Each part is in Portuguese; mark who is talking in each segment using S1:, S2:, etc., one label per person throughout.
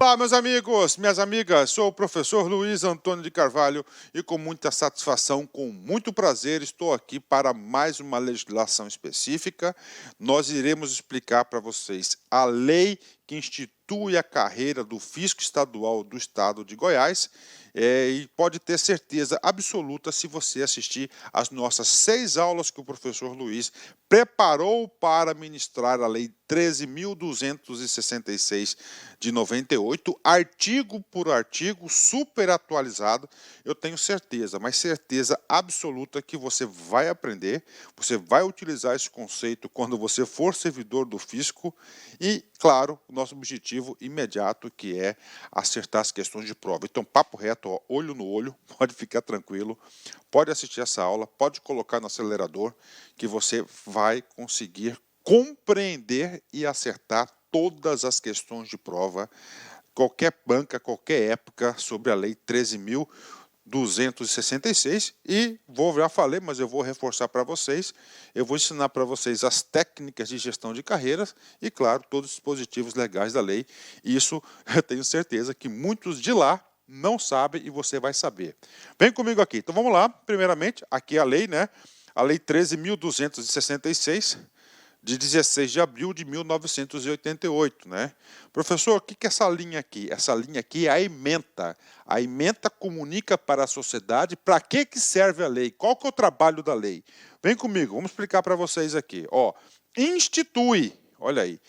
S1: Olá, meus amigos, minhas amigas, sou o professor Luiz Antônio de Carvalho e com muita satisfação, com muito prazer, estou aqui para mais uma legislação específica. Nós iremos explicar para vocês a lei que institui a carreira do fisco estadual do estado de Goiás e pode ter certeza absoluta se você assistir às nossas 6 aulas que o professor Luiz preparou para ministrar a lei 13.266 de 98, artigo por artigo, super atualizado. Eu tenho certeza, mas certeza absoluta que você vai aprender, você vai utilizar esse conceito quando você for servidor do fisco e, claro, o nosso objetivo imediato que é acertar as questões de prova. Então, papo reto, ó, olho no olho, pode ficar tranquilo, pode assistir essa aula, pode colocar no acelerador que você vai conseguir compreender e acertar todas as questões de prova, qualquer banca, qualquer época, sobre a lei 13.266 e já falei, mas eu vou reforçar para vocês, eu vou ensinar para vocês as técnicas de gestão de carreiras e, claro, todos os dispositivos legais da lei. Isso eu tenho certeza que muitos de lá não sabem e você vai saber. Vem comigo aqui. Então vamos lá, primeiramente, aqui a lei, né? A lei 13.266, de 16 de abril de 1988, né? Professor, o que é essa linha aqui? Essa linha aqui é a ementa. A ementa comunica para a sociedade para que serve a lei, qual que é o trabalho da lei. Vem comigo, vamos explicar para vocês aqui. Ó, institui, olha aí,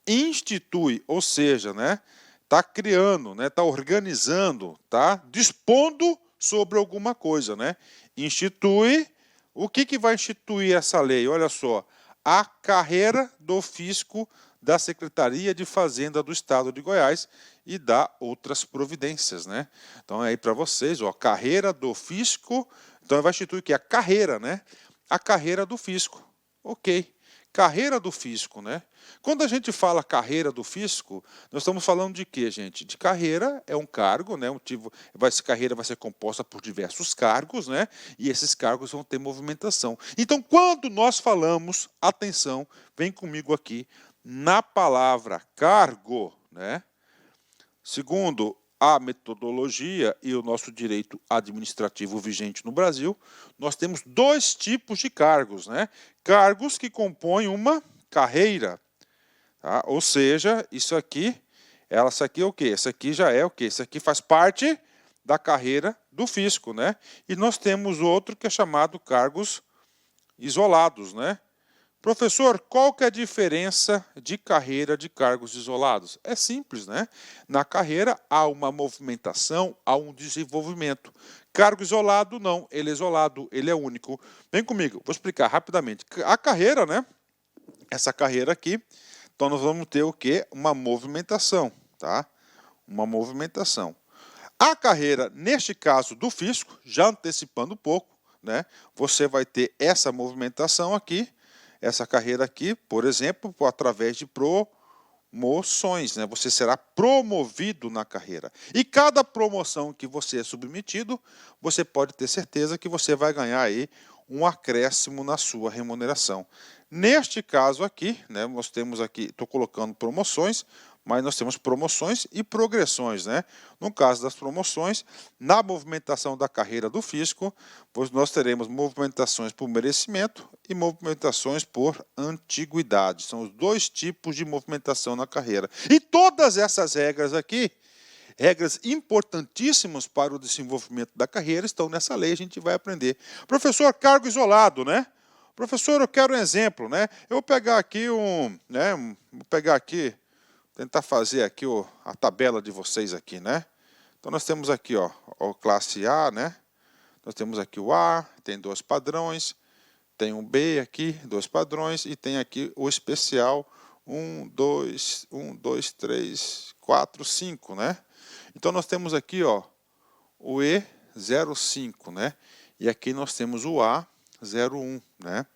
S1: institui, ou seja, né? Está criando, né? Está organizando, tá dispondo sobre alguma coisa, né? Institui. O que vai instituir essa lei? Olha só, a carreira do fisco da Secretaria de Fazenda do Estado de Goiás e dá outras providências, né? Então é aí para vocês, ó, carreira do fisco. Então vai instituir o que? A carreira, né? A carreira do fisco. Ok. Carreira do fisco, né? Quando a gente fala carreira do fisco, nós estamos falando de quê, gente? De carreira é um cargo, né? Essa carreira vai ser composta por diversos cargos, né? E esses cargos vão ter movimentação. Então, quando nós falamos, atenção, vem comigo aqui, na palavra cargo, né? Segundo a metodologia e o nosso direito administrativo vigente no Brasil, nós temos 2 tipos de cargos, né? Cargos que compõem uma carreira, tá? Ou seja, isso aqui é o quê? Isso aqui já é o quê? Isso aqui faz parte da carreira do fisco, né? E nós temos outro que é chamado cargos isolados, né? Professor, qual que é a diferença de carreira de cargos isolados? É simples, né? Na carreira há uma movimentação, há um desenvolvimento. Cargo isolado, não. Ele é isolado, ele é único. Vem comigo, vou explicar rapidamente. A carreira, né? Essa carreira aqui, então nós vamos ter o quê? Uma movimentação, tá? Uma movimentação. A carreira, neste caso do fisco, já antecipando um pouco, né? Você vai ter essa movimentação aqui, essa carreira aqui, por exemplo, através de promoções, né? Você será promovido na carreira. E cada promoção que você é submetido, você pode ter certeza que você vai ganhar aí um acréscimo na sua remuneração. Neste caso aqui, né, nós temos aqui, estou colocando promoções, mas nós temos promoções e progressões, né? No caso das promoções, na movimentação da carreira do fisco, pois nós teremos movimentações por merecimento e movimentações por antiguidade. São os 2 tipos de movimentação na carreira. E todas essas regras aqui, regras importantíssimas para o desenvolvimento da carreira, estão nessa lei, a gente vai aprender. Professor, cargo isolado, né? Professor, eu quero um exemplo, né? Eu vou pegar aqui tentar fazer aqui a tabela de vocês aqui, né? Então nós temos aqui, ó, classe A, né? Nós temos aqui o A, tem 2 padrões, tem um B aqui, 2 padrões, e tem aqui o especial, 1, 2, 3, 4, 5, né? Então nós temos aqui, ó, o E05, né? E aqui nós temos o A01, né?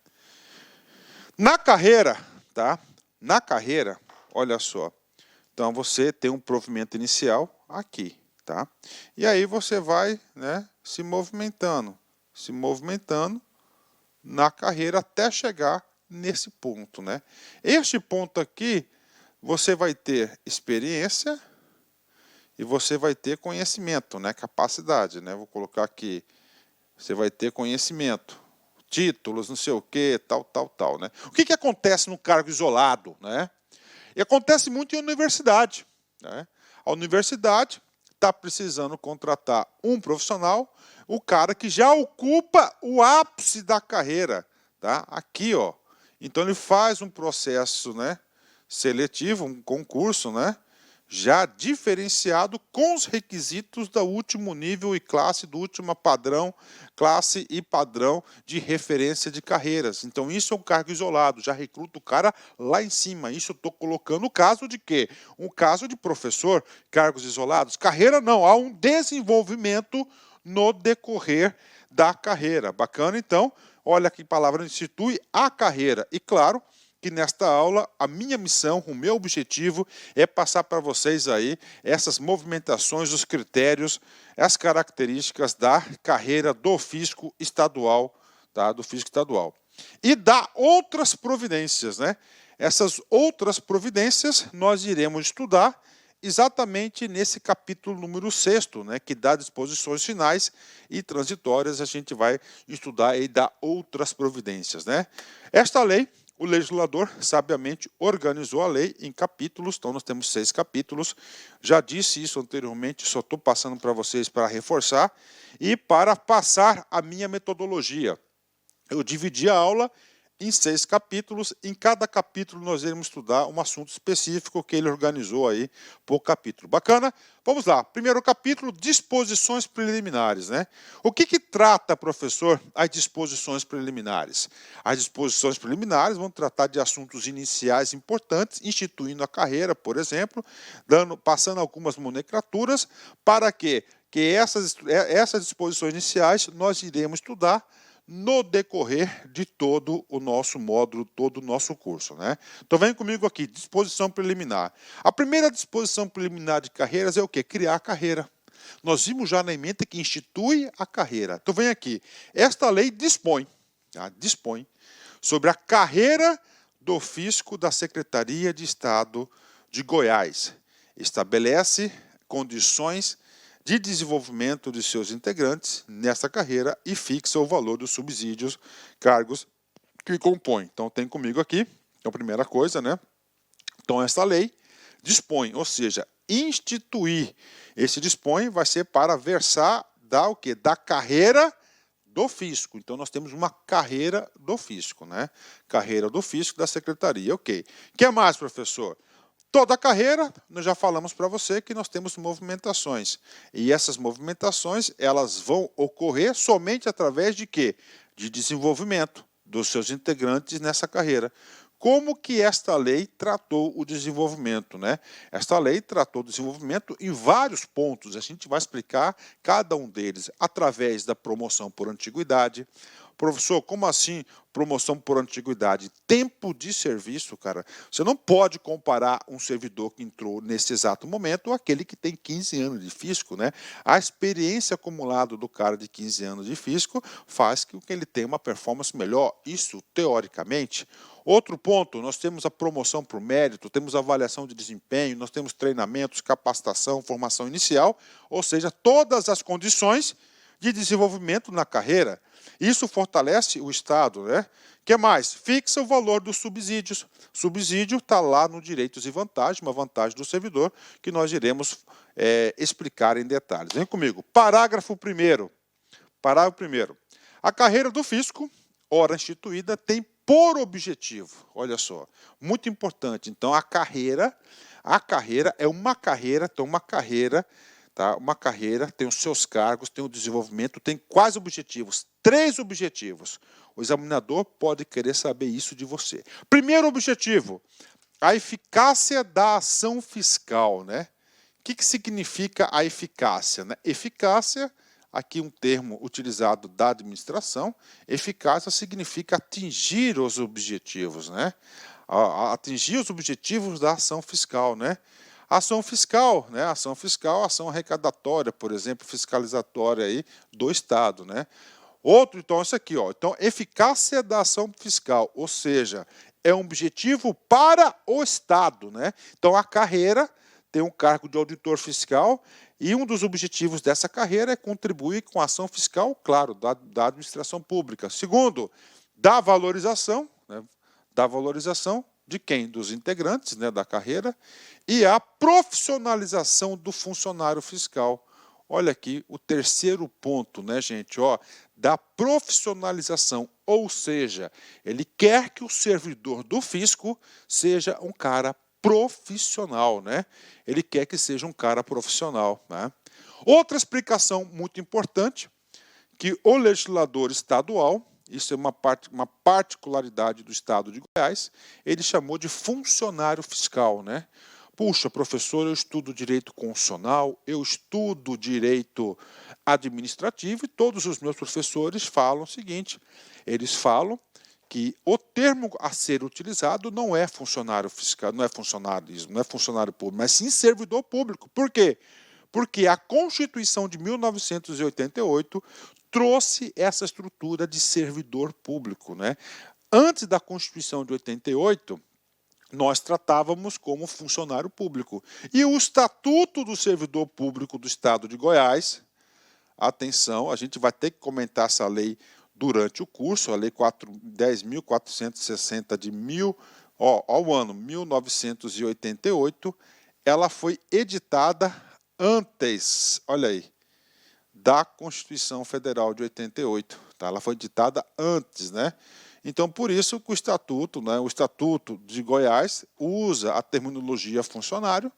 S1: Na carreira, tá? Na carreira, olha só. Então você tem um provimento inicial aqui, tá? E aí você vai, né, se movimentando na carreira até chegar nesse ponto, né? Este ponto aqui, você vai ter experiência e você vai ter conhecimento, né? Capacidade, né? Vou colocar aqui, você vai ter conhecimento, títulos, não sei o que, tal, né? O que acontece no cargo isolado, né? E acontece muito em universidade, né? A universidade está precisando contratar um profissional, o cara que já ocupa o ápice da carreira, tá? Aqui, ó. Então ele faz um processo, né, seletivo, um concurso, né, já diferenciado com os requisitos do último nível e classe, do último padrão, classe e padrão de referência de carreiras. Então isso é um cargo isolado, já recruta o cara lá em cima. Isso eu estou colocando o caso de quê? Um caso de professor, cargos isolados. Carreira não, há um desenvolvimento no decorrer da carreira. Bacana, então, olha que palavra institui a carreira. E claro, que nesta aula a minha missão, o meu objetivo é passar para vocês aí essas movimentações, os critérios, as características da carreira do fisco estadual, tá? Do fisco estadual. E dar outras providências, né? Essas outras providências nós iremos estudar exatamente nesse capítulo número 6º, né, que dá disposições finais e transitórias, a gente vai estudar e dar outras providências, né? Esta lei, o legislador sabiamente organizou a lei em capítulos, então nós temos 6 capítulos, já disse isso anteriormente, só estou passando para vocês para reforçar e para passar a minha metodologia. Eu dividi a aula em 6 capítulos, em cada capítulo nós iremos estudar um assunto específico que ele organizou aí por capítulo. Bacana? Vamos lá. Primeiro capítulo, disposições preliminares, né? O que trata, professor, as disposições preliminares? As disposições preliminares vão tratar de assuntos iniciais importantes, instituindo a carreira, por exemplo, passando algumas nomenclaturas, para que essas disposições iniciais nós iremos estudar no decorrer de todo o nosso módulo, todo o nosso curso, né? Então vem comigo aqui, disposição preliminar. A primeira disposição preliminar de carreiras é o quê? Criar a carreira. Nós vimos já na ementa que institui a carreira. Então vem aqui, esta lei dispõe, tá? Dispõe sobre a carreira do fisco da Secretaria de Estado de Goiás. Estabelece condições de desenvolvimento de seus integrantes nessa carreira e fixa o valor dos subsídios, cargos que compõem. Então tem comigo aqui, então primeira coisa, né? Então essa lei dispõe, ou seja, instituir. Esse dispõe vai ser para versar da o quê? Da carreira do fisco. Então nós temos uma carreira do fisco, né? Carreira do fisco da secretaria, ok. O que mais, professor? Toda a carreira, nós já falamos para você que nós temos movimentações. E essas movimentações, elas vão ocorrer somente através de quê? De desenvolvimento dos seus integrantes nessa carreira. Como que esta lei tratou o desenvolvimento, né? Esta lei tratou o desenvolvimento em vários pontos. A gente vai explicar cada um deles através da promoção por antiguidade. Professor, como assim promoção por antiguidade? Tempo de serviço, cara. Você não pode comparar um servidor que entrou nesse exato momento ou aquele que tem 15 anos de fisco, né? A experiência acumulada do cara de 15 anos de fisco faz com que ele tenha uma performance melhor. Isso, teoricamente. Outro ponto, nós temos a promoção por mérito, temos avaliação de desempenho, nós temos treinamentos, capacitação, formação inicial, ou seja, todas as condições de desenvolvimento na carreira. Isso fortalece o Estado, né? O que mais? Fixa o valor dos subsídios. Subsídio está lá no direitos e vantagens, uma vantagem do servidor, que nós iremos explicar em detalhes. Vem comigo. Parágrafo 1º. Parágrafo 1º. A carreira do fisco, ora instituída, tem por objetivo, olha só, muito importante. Então, a carreira é uma carreira, então uma carreira, tá? Uma carreira tem os seus cargos, tem o desenvolvimento, tem quais objetivos? 3 objetivos. O examinador pode querer saber isso de você. Primeiro objetivo, a eficácia da ação fiscal, né? O que significa a eficácia, né? Eficácia, aqui um termo utilizado da administração, eficácia significa atingir os objetivos, né? Atingir os objetivos da ação fiscal, né? Ação fiscal, né? Ação fiscal, ação arrecadatória, por exemplo, fiscalizatória aí do Estado, né? Outro, então, isso aqui, ó. Então, eficácia da ação fiscal, ou seja, é um objetivo para o Estado, né? Então, a carreira tem um cargo de auditor fiscal e um dos objetivos dessa carreira é contribuir com a ação fiscal, claro, da administração pública. Segundo, da valorização, né, de quem? Dos integrantes, né, da carreira, e a profissionalização do funcionário fiscal. Olha aqui o terceiro ponto, né, gente? Ó, da profissionalização, ou seja, ele quer que o servidor do fisco seja um cara profissional, né? Ele quer que seja um cara profissional, né? Outra explicação muito importante, que o legislador estadual, isso é uma particularidade do estado de Goiás, ele chamou de funcionário fiscal, né? Puxa, professor, eu estudo direito constitucional, eu estudo direito administrativo e todos os meus professores falam o seguinte, eles falam que o termo a ser utilizado não é funcionário fiscal, não é funcionarismo, não é funcionário público, mas sim servidor público. Por quê? Porque a Constituição de 1988 trouxe essa estrutura de servidor público, né? Antes da Constituição de 88, nós tratávamos como funcionário público. E o Estatuto do Servidor Público do Estado de Goiás, atenção, a gente vai ter que comentar essa lei durante o curso, a Lei 10.460 ao ano 1988, ela foi editada antes, olha aí, da Constituição Federal de 88. Tá? Ela foi editada antes, né? Então, por isso que o Estatuto, né, o Estatuto de Goiás usa a terminologia funcionário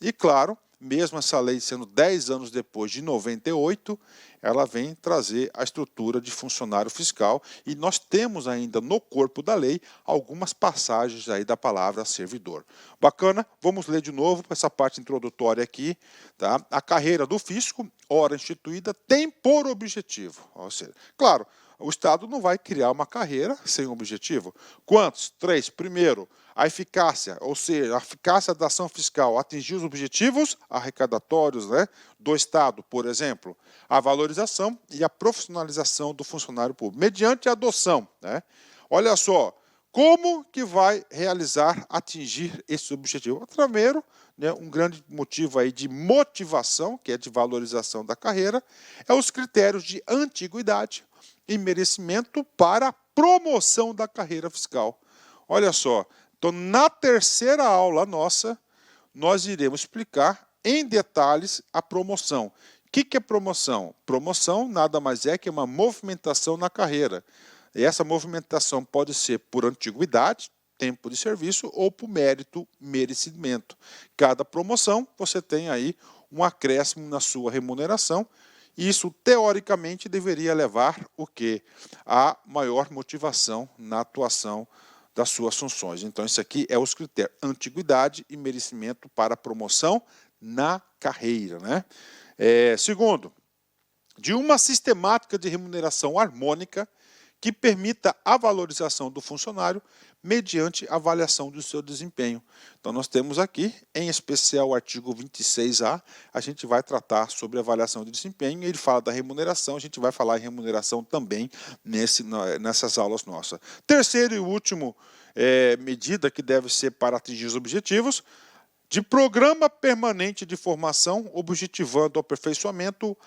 S1: e, claro, mesmo essa lei sendo 10 anos depois de 98, ela vem trazer a estrutura de funcionário fiscal e nós temos ainda no corpo da lei algumas passagens aí da palavra servidor. Bacana? Vamos ler de novo essa parte introdutória aqui. Tá? A carreira do fisco, ora instituída, tem por objetivo, ou seja, claro, o Estado não vai criar uma carreira sem objetivo. Quantos? 3. Primeiro, a eficácia, ou seja, a eficácia da ação fiscal, atingir os objetivos arrecadatórios, né, do Estado, por exemplo, a valorização e a profissionalização do funcionário público, mediante a adoção. Né? Olha só, como que vai realizar, atingir esse objetivo? Primeiro, né, um grande motivo aí de motivação, que é de valorização da carreira, é os critérios de antiguidade e merecimento para a promoção da carreira fiscal. Olha só, então na terceira aula nossa, nós iremos explicar em detalhes a promoção. O que é promoção? Promoção nada mais é que uma movimentação na carreira. E essa movimentação pode ser por antiguidade, tempo de serviço, ou por mérito, merecimento. Cada promoção você tem aí um acréscimo na sua remuneração. Isso, teoricamente, deveria levar o quê? A maior motivação na atuação das suas funções. Então, isso aqui é os critérios: antiguidade e merecimento para promoção na carreira. Né? Segundo, de uma sistemática de remuneração harmônica que permita a valorização do funcionário mediante avaliação do seu desempenho. Então, nós temos aqui, em especial, o artigo 26A, a gente vai tratar sobre avaliação de desempenho, ele fala da remuneração, a gente vai falar em remuneração também nessas aulas nossas. Terceiro e último medida que deve ser para atingir os objetivos, de programa permanente de formação, objetivando o aperfeiçoamento,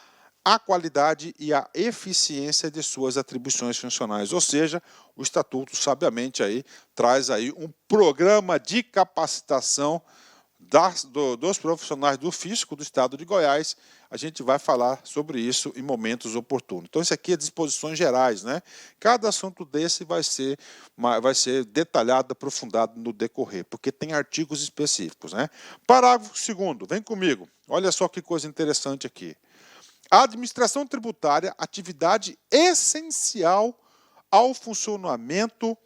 S1: a qualidade e a eficiência de suas atribuições funcionais. Ou seja, o Estatuto, sabiamente, aí, traz aí um programa de capacitação dos profissionais do fisco do Estado de Goiás. A gente vai falar sobre isso em momentos oportunos. Então, isso aqui é disposições gerais, né? Cada assunto desse vai ser detalhado, aprofundado no decorrer, porque tem artigos específicos, né? Parágrafo 2º, vem comigo. Olha só que coisa interessante aqui. A administração tributária, atividade essencial ao funcionamento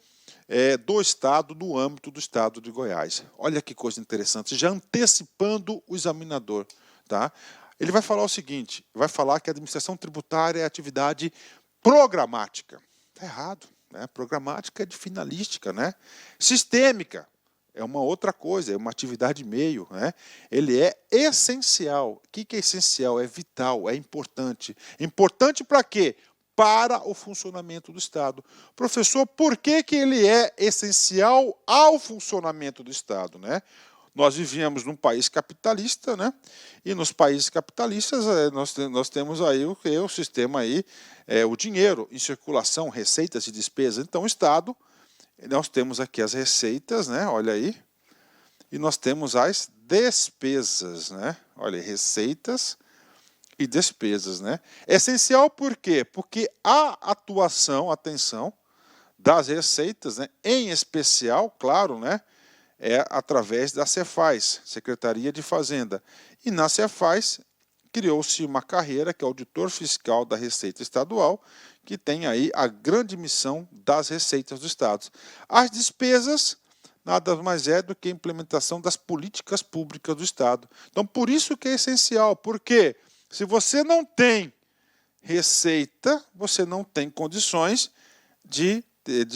S1: do Estado, no âmbito do Estado de Goiás. Olha que coisa interessante, já antecipando o examinador. Tá? Ele vai falar o seguinte, vai falar que a administração tributária é atividade programática. Está errado, né? Programática é de finalística, né? Sistêmica. É uma outra coisa, é uma atividade meio. Né? Ele é essencial. O que é essencial? É vital, é importante. Importante para quê? Para o funcionamento do Estado. Professor, por que ele é essencial ao funcionamento do Estado? Né? Nós vivíamos num país capitalista, né? E nos países capitalistas nós temos aí o sistema aí, o dinheiro em circulação, receitas e despesas. Então, o Estado, nós temos aqui as receitas, né? Olha aí. E nós temos as despesas, né? Olha, receitas e despesas, né? É essencial por quê? Porque a atuação, atenção, das receitas, né? Em especial, claro, né? É através da Cefaz, Secretaria de Fazenda. E na Cefaz criou-se uma carreira que é auditor fiscal da Receita Estadual, que tem aí a grande missão das receitas do Estado. As despesas nada mais é do que a implementação das políticas públicas do Estado. Então, por isso que é essencial, porque se você não tem receita, você não tem condições de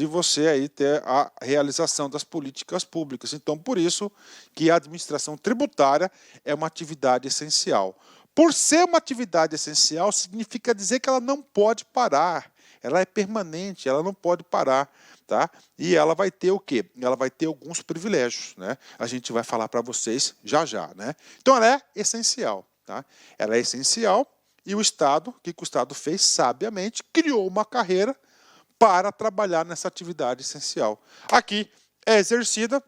S1: você aí ter a realização das políticas públicas. Então, por isso que a administração tributária é uma atividade essencial. Por ser uma atividade essencial, significa dizer que ela não pode parar. Ela é permanente, ela não pode parar. Tá? E ela vai ter o quê? Ela vai ter alguns privilégios, né? A gente vai falar para vocês já já, né? Então ela é essencial, tá? Ela é essencial e o Estado, que o Estado fez sabiamente, criou uma carreira para trabalhar nessa atividade essencial. Aqui é exercida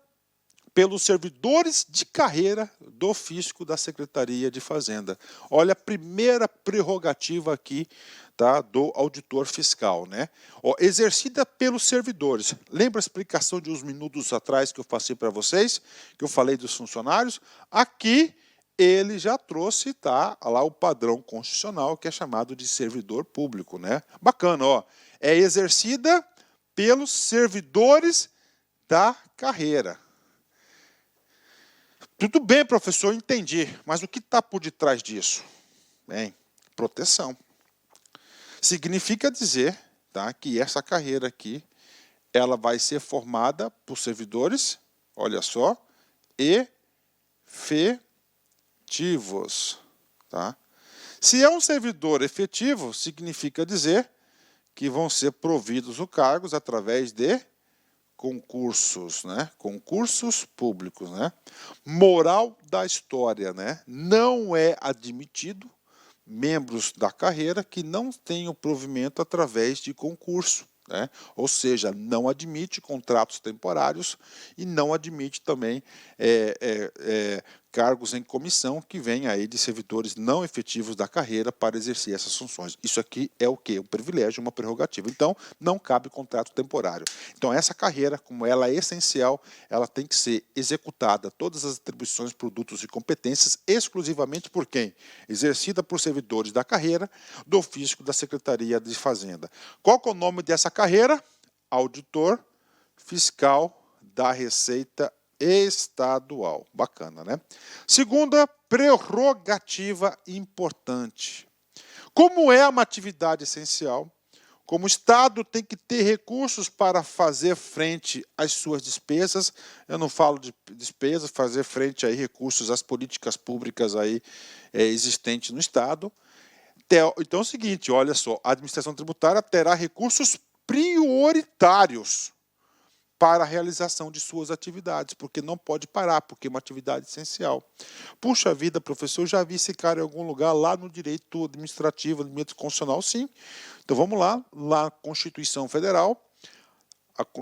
S1: pelos servidores de carreira do fisco da Secretaria de Fazenda. Olha a primeira prerrogativa aqui, tá, do auditor fiscal, né? Exercida pelos servidores. Lembra a explicação de uns minutos atrás que eu passei para vocês, que eu falei dos funcionários? Aqui ele já trouxe, tá, lá o padrão constitucional que é chamado de servidor público, né? Bacana, ó. É exercida pelos servidores da carreira. Tudo bem, professor, entendi, mas o que está por detrás disso? Bem, proteção. Significa dizer, tá, que essa carreira aqui, ela vai ser formada por servidores, olha só, efetivos. Tá? Se é um servidor efetivo, significa dizer que vão ser providos os cargos através de concursos, né? Concursos públicos, né? Moral da história, né? Não é admitido membros da carreira que não tenham provimento através de concurso, né? Ou seja, não admite contratos temporários e não admite também cargos em comissão que vêm aí de servidores não efetivos da carreira para exercer essas funções. Isso aqui é o quê? Um privilégio, uma prerrogativa. Então, não cabe contrato temporário. Então, essa carreira, como ela é essencial, ela tem que ser executada, todas as atribuições, produtos e competências, exclusivamente por quem? Exercida por servidores da carreira do fisco da Secretaria de Fazenda. Qual que é o nome dessa carreira? Auditor fiscal da Receita Estadual. Bacana, né? Segunda prerrogativa importante. Como é uma atividade essencial, como o Estado tem que ter recursos para fazer frente às suas despesas, eu não falo de despesas, fazer frente aí recursos às políticas públicas aí existentes no Estado. Então é o seguinte, olha só, a administração tributária terá recursos prioritários para a realização de suas atividades, porque não pode parar, porque é uma atividade essencial. Puxa vida, professor, eu já vi esse cara em algum lugar lá no direito administrativo, no direito constitucional, sim. Então vamos lá na Constituição Federal,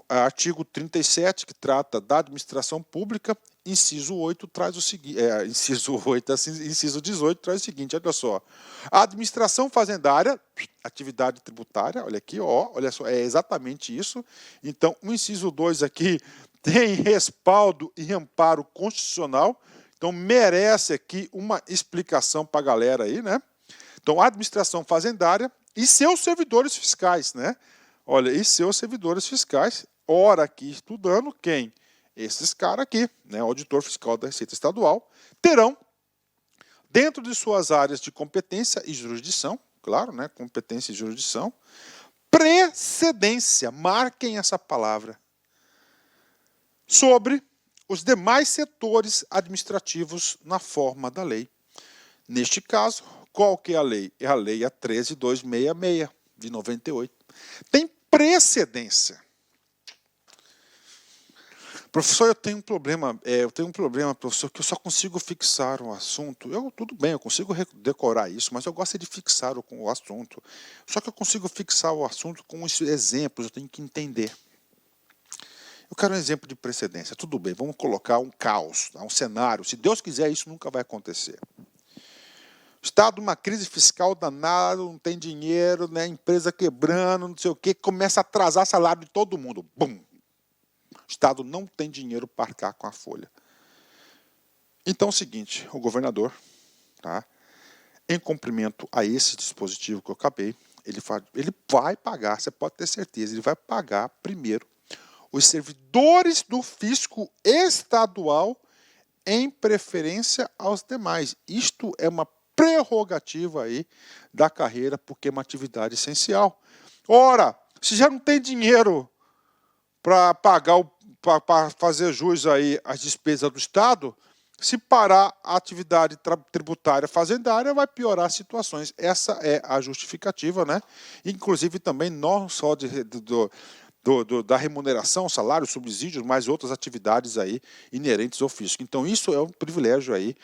S1: artigo 37, que trata da administração pública, inciso 8 traz o seguinte, inciso 18 traz o seguinte, olha só. A administração fazendária, atividade tributária, olha aqui, ó, olha só, é exatamente isso. Então, o inciso 2 aqui tem respaldo e amparo constitucional, então merece aqui uma explicação para a galera aí, né? Então, a administração fazendária e seus servidores fiscais, né? Olha, e seus servidores fiscais, ora aqui estudando quem? Esses caras aqui, né, auditor fiscal da Receita Estadual, terão, dentro de suas áreas de competência e jurisdição, claro, né, competência e jurisdição, precedência, marquem essa palavra, sobre os demais setores administrativos na forma da lei. Neste caso, qual que é a lei? É a lei 13.266, de 98. Tem precedência. Professor, eu tenho um problema, professor, que eu só consigo fixar o assunto. Tudo bem, eu consigo decorar isso, mas eu gosto de fixar o assunto. Só que eu consigo fixar o assunto com os exemplos, eu tenho que entender. Eu quero um exemplo de precedência. Tudo bem, vamos colocar um caos, um cenário. Se Deus quiser, isso nunca vai acontecer. Estado uma crise fiscal danada, não tem dinheiro, né? Empresa quebrando, não sei o quê, começa a atrasar salário de todo mundo. Bum! O Estado não tem dinheiro para arcar com a folha. Então é o seguinte, o governador, tá, em cumprimento a esse dispositivo que eu acabei, ele vai pagar, você pode ter certeza, ele vai pagar primeiro os servidores do fisco estadual em preferência aos demais. Isto é uma prerrogativa aí da carreira, porque é uma atividade essencial. Ora, se já não tem dinheiro para pagar, para fazer jus aí às despesas do Estado, se parar a atividade tributária fazendária, vai piorar as situações. Essa é a justificativa, né? Inclusive também não só da remuneração, salário, subsídios, mas outras atividades aí inerentes ao fisco. Então isso é um privilégio aí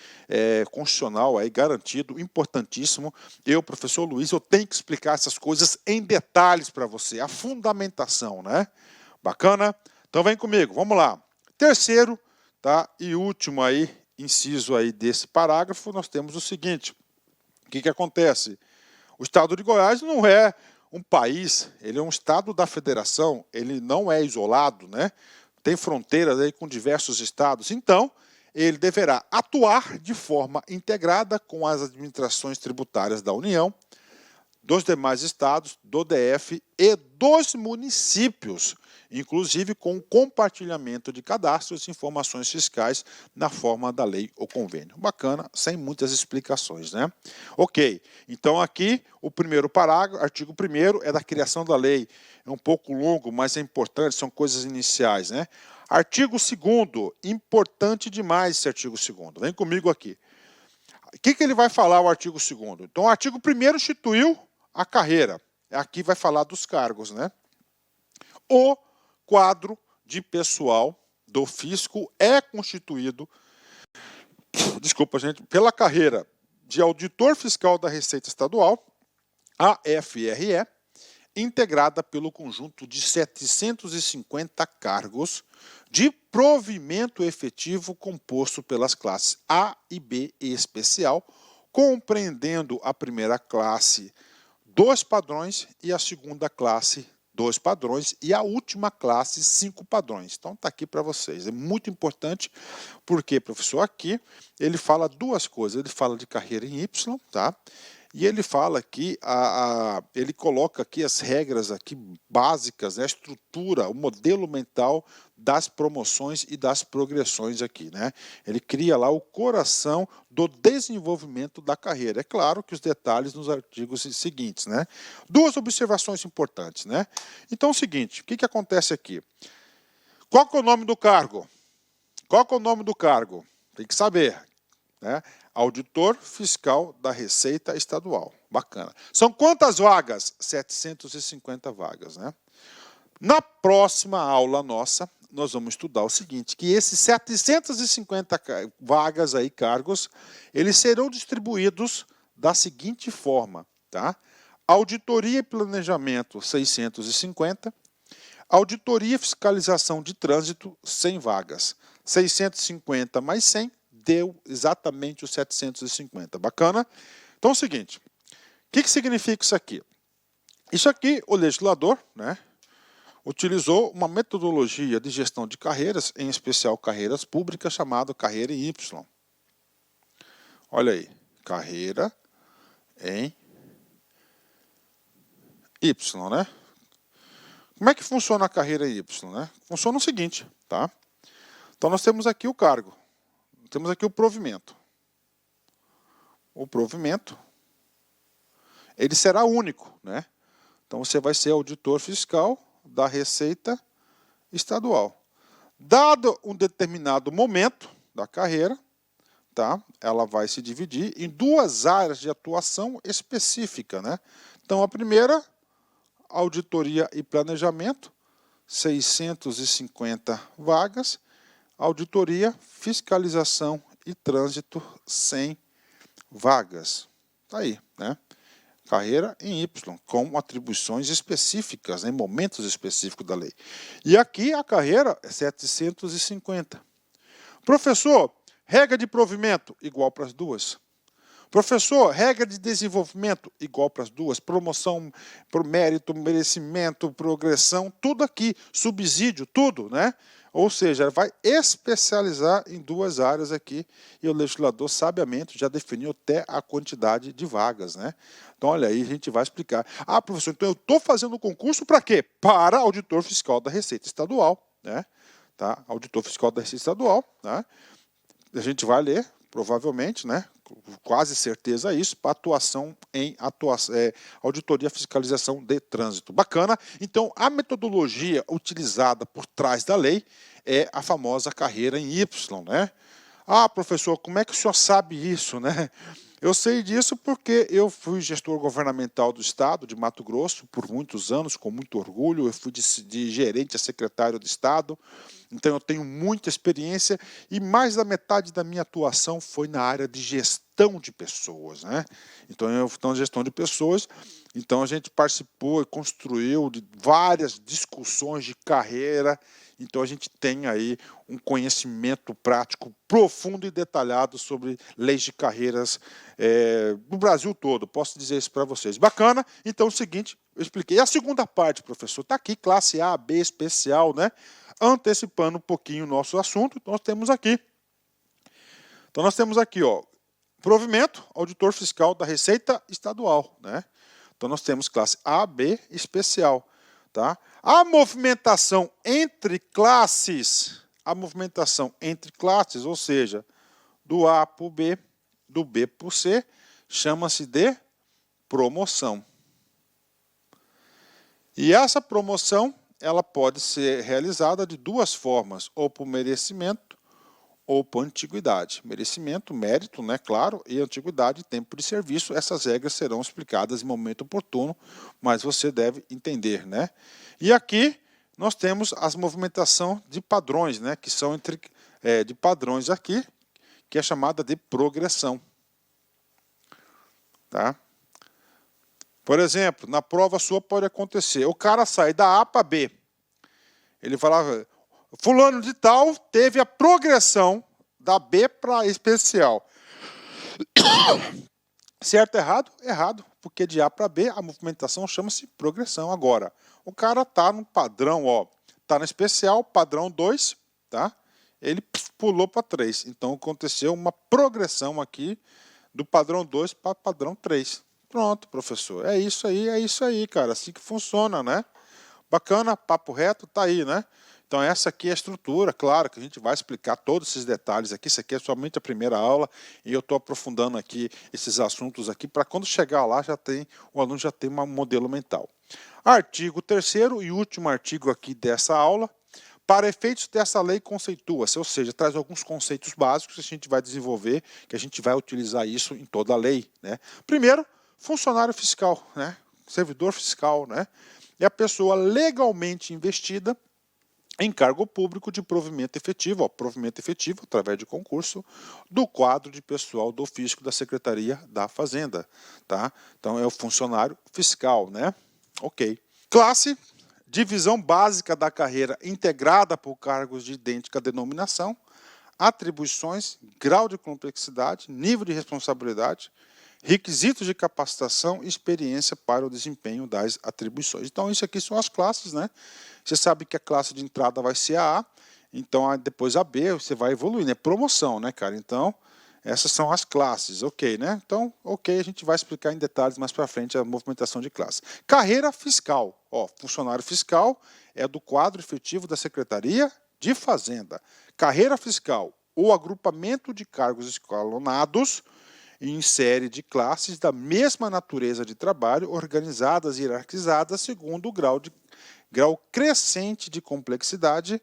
S1: constitucional aí garantido, importantíssimo. Eu, professor Luiz, eu tenho que explicar essas coisas em detalhes para você, a fundamentação, né? Bacana? Então vem comigo, vamos lá. Terceiro, tá? E último aí, inciso aí desse parágrafo, nós temos o seguinte: o que acontece? O Estado de Goiás não é um país, ele é um Estado da Federação, ele não é isolado, né? Tem fronteiras aí com diversos estados, então ele deverá atuar de forma integrada com as administrações tributárias da União, dos demais estados, do DF e dos municípios, inclusive com o compartilhamento de cadastros e informações fiscais na forma da lei ou convênio. Bacana, sem muitas explicações, né? Ok, então aqui o primeiro parágrafo, artigo 1º, é da criação da lei. É um pouco longo, mas é importante, são coisas iniciais, né? Artigo 2º, importante demais esse artigo 2º. Vem comigo aqui. O que ele vai falar, o artigo 2º? Então, o artigo 1º instituiu a carreira. Aqui vai falar dos cargos, né? O quadro de pessoal do fisco é constituído, desculpa, gente, pela carreira de auditor fiscal da Receita Estadual, AFRE, integrada pelo conjunto de 750 cargos de provimento efetivo composto pelas classes A e B e especial, compreendendo a primeira classe 2 padrões e a segunda classe 2 padrões e a última classe 5 padrões. Então está aqui para vocês. É muito importante porque, professor, aqui ele fala duas coisas. Ele fala de carreira em Y, tá? E ele fala aqui, ele coloca aqui as regras aqui básicas, né, a estrutura, o modelo mental das promoções e das progressões aqui, né? Ele cria lá o coração do desenvolvimento da carreira. É claro que os detalhes nos artigos seguintes, né? Duas observações importantes, né? Então é o seguinte, o que acontece aqui? Qual que é o nome do cargo? Qual que é o nome do cargo? Tem que saber, né? Auditor fiscal da Receita Estadual. Bacana. São quantas vagas? 750 vagas, né? Na próxima aula nossa, nós vamos estudar o seguinte, que esses 750 vagas aí, cargos, eles serão distribuídos da seguinte forma, tá? Auditoria e planejamento, 650. Auditoria e fiscalização de trânsito, 100 vagas. 650 mais 100 deu exatamente os 750. Bacana? Então é o seguinte, o que significa isso aqui? Isso aqui, o legislador, né, utilizou uma metodologia de gestão de carreiras, em especial carreiras públicas, chamada carreira em Y. Olha aí, carreira em Y, né? Como é que funciona a carreira em Y, né? Funciona o seguinte, tá? Então nós temos aqui o cargo, temos aqui o provimento. O provimento, ele será único, né? Então você vai ser auditor fiscal da Receita Estadual. Dado um determinado momento da carreira, tá? Ela vai se dividir em duas áreas de atuação específica, né? Então a primeira, auditoria e planejamento, 650 vagas, auditoria, fiscalização e trânsito sem vagas. Tá aí, né? Carreira em Y, com atribuições específicas, em momentos específicos da lei. E aqui a carreira é 750. Professor, regra de provimento, igual para as duas. Professor, regra de desenvolvimento, igual para as duas. Promoção por mérito, merecimento, progressão, tudo aqui. Subsídio, tudo, né? Ou seja, vai especializar em duas áreas aqui. E o legislador, sabiamente, já definiu até a quantidade de vagas, né? Então, olha aí, a gente vai explicar. Ah, professor, então eu estou fazendo o concurso para quê? Para auditor fiscal da Receita Estadual, né? Tá? Auditor fiscal da Receita Estadual, né? A gente vai ler, provavelmente, né? Quase certeza isso, para atuação em auditoria e fiscalização de trânsito. Bacana. Então, a metodologia utilizada por trás da lei é a famosa carreira em Y, né? Ah, professor, como é que o senhor sabe isso, né? Eu sei disso porque eu fui gestor governamental do Estado de Mato Grosso por muitos anos, com muito orgulho. Eu fui de gerente a secretário de Estado, então eu tenho muita experiência e mais da metade da minha atuação foi na área de gestão de pessoas, né? Então, gestão de pessoas. Então, a gente participou e construiu de várias discussões de carreira. Então, a gente tem aí um conhecimento prático profundo e detalhado sobre leis de carreiras do Brasil todo. Posso dizer isso para vocês. Bacana? Então, é o seguinte, eu expliquei. E a segunda parte, professor, está aqui, classe A, B, especial, né? Antecipando um pouquinho o nosso assunto, nós temos aqui. Então, nós temos aqui, ó, provimento, auditor fiscal da Receita Estadual, né? Então, nós temos classe A, B, especial, tá? A movimentação entre classes, ou seja, do A para o B, do B para o C, chama-se de promoção. E essa promoção, ela pode ser realizada de duas formas, ou por merecimento ou por antiguidade. Merecimento, mérito, né, claro, e antiguidade, tempo de serviço. Essas regras serão explicadas em momento oportuno, mas você deve entender, né? E aqui nós temos as movimentação de padrões, né, que são de padrões aqui, que é chamada de progressão. Tá? Por exemplo, na prova sua pode acontecer, o cara sai da A para B. Ele falava, fulano de tal teve a progressão da B para especial. Certo, errado? Errado, porque de A para B a movimentação chama-se progressão. Agora, o cara está no padrão, ó, está no especial, padrão 2, tá? Ele pulou para 3. Então, aconteceu uma progressão aqui do padrão 2 para padrão 3. Pronto, professor. É isso aí, cara. Assim que funciona, né? Bacana, papo reto, tá aí, né? Então, essa aqui é a estrutura, claro que a gente vai explicar todos esses detalhes aqui. Isso aqui é somente a primeira aula e eu estou aprofundando aqui esses assuntos aqui para quando chegar lá o aluno já tem um modelo mental. Artigo 3º e último artigo aqui dessa aula. Para efeitos dessa lei conceitua-se, ou seja, traz alguns conceitos básicos que a gente vai desenvolver, que a gente vai utilizar isso em toda a lei, né? Primeiro, funcionário fiscal, né? Servidor fiscal, né? É a pessoa legalmente investida em cargo público de provimento efetivo, através de concurso, do quadro de pessoal do fisco da Secretaria da Fazenda, tá? Então é o funcionário fiscal, né? Ok. Classe, divisão básica da carreira integrada por cargos de idêntica denominação, atribuições, grau de complexidade, nível de responsabilidade, requisitos de capacitação e experiência para o desempenho das atribuições. Então, isso aqui são as classes, né? Você sabe que a classe de entrada vai ser a A, então depois a B, você vai evoluindo, é promoção, né, cara? Então, essas são as classes, ok, né? Então, ok, a gente vai explicar em detalhes mais para frente a movimentação de classe. Carreira fiscal, ó, funcionário fiscal é do quadro efetivo da Secretaria de Fazenda. Carreira fiscal, o agrupamento de cargos escalonados em série de classes da mesma natureza de trabalho, organizadas e hierarquizadas segundo o grau crescente de complexidade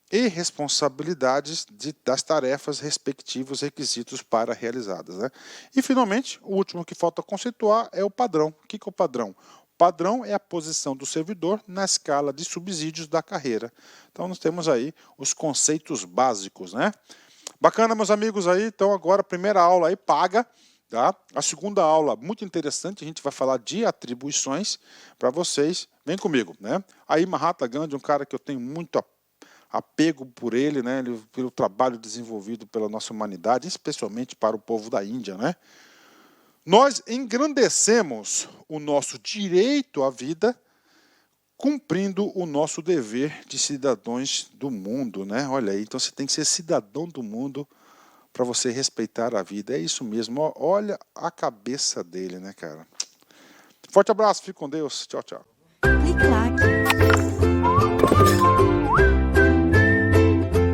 S1: e responsabilidades das tarefas respectivos requisitos para realizadas, né? E, finalmente, o último que falta conceituar é o padrão. O que é o padrão? O padrão é a posição do servidor na escala de subsídios da carreira. Então nós temos aí os conceitos básicos, né? Bacana, meus amigos, aí. Então agora a primeira aula aí paga, tá? A segunda aula muito interessante, a gente vai falar de atribuições para vocês. Vem comigo, né? Aí Mahatma Gandhi, um cara que eu tenho muito apego por ele, né? Pelo trabalho desenvolvido pela nossa humanidade, especialmente para o povo da Índia, né? Nós engrandecemos o nosso direito à vida cumprindo o nosso dever de cidadãos do mundo, né? Olha aí, então você tem que ser cidadão do mundo para você respeitar a vida. É isso mesmo. Olha a cabeça dele, né, cara? Forte abraço, fique com Deus. Tchau, tchau.
S2: Clique lá.